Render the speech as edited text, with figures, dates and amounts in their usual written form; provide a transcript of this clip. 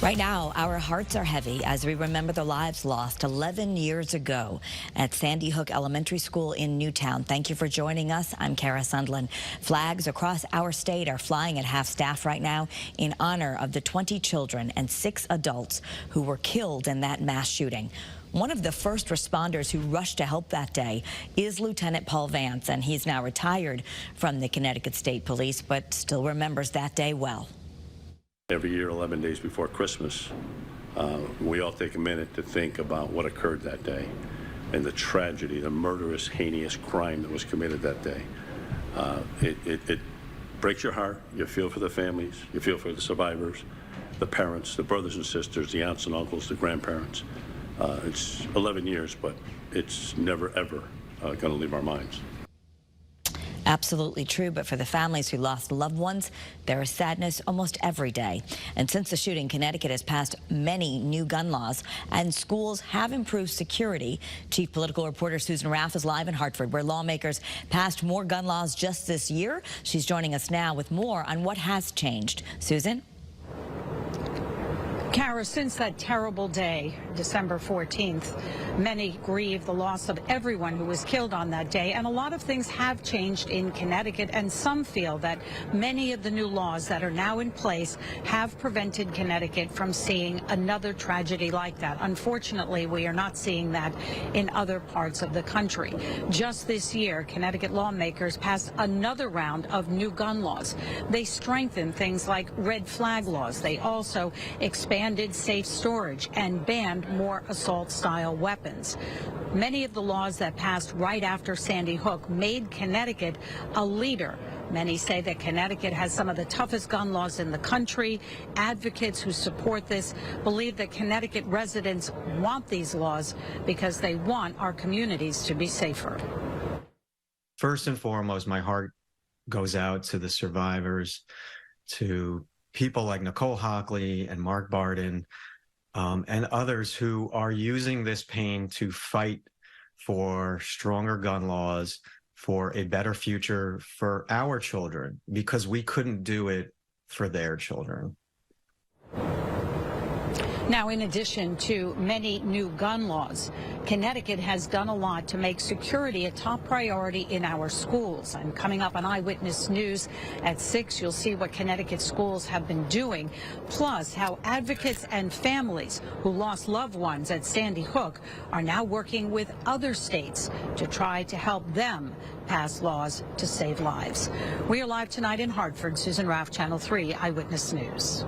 Right now, our hearts are heavy as we remember the lives lost 11 years ago at Sandy Hook Elementary School in Newtown. Thank you for joining us. I'm Kara Sundlin. Flags across our state are flying at half-staff right now in honor of the 20 children and 6 adults who were killed in that mass shooting. One of the first responders who rushed to help that day is Lieutenant Paul Vance, and he's now retired from the Connecticut State Police, but still remembers that day well. Every year, 11 days before Christmas, we all take a minute to think about what occurred that day and the tragedy, the murderous, heinous crime that was committed that day. It breaks your heart. You feel for the families. You feel for the survivors, the parents, the brothers and sisters, the aunts and uncles, the grandparents. It's 11 years, but it's never, ever going to leave our minds. Absolutely true, but for the families who lost loved ones, there is sadness almost every day. And since the shooting, Connecticut has passed many new gun laws, and schools have improved security. Chief Political Reporter Susan Raff is live in Hartford, where lawmakers passed more gun laws just this year. She's joining us now with more on what has changed. Susan? Kara, since that terrible day, December 14th, many grieve the loss of everyone who was killed on that day, and a lot of things have changed in Connecticut, and some feel that many of the new laws that are now in place have prevented Connecticut from seeing another tragedy like that. Unfortunately, we are not seeing that in other parts of the country. Just this year, Connecticut lawmakers passed another round of new gun laws. They strengthened things like red flag laws. They also expanded safe storage and banned more assault-style weapons. Many of the laws that passed right after Sandy Hook made Connecticut a leader. Many say that Connecticut has some of the toughest gun laws in the country. Advocates who support this believe that Connecticut residents want these laws because they want our communities to be safer. First and foremost, my heart goes out to the survivors, to people like Nicole Hockley and Mark Barden, and others who are using this pain to fight for stronger gun laws, for a better future for our children, because we couldn't do it for their children. Now, in addition to many new gun laws, Connecticut has done a lot to make security a top priority in our schools. And coming up on Eyewitness News at 6, you'll see what Connecticut schools have been doing, plus how advocates and families who lost loved ones at Sandy Hook are now working with other states to try to help them pass laws to save lives. We are live tonight in Hartford. Susan Raff, Channel 3 Eyewitness News.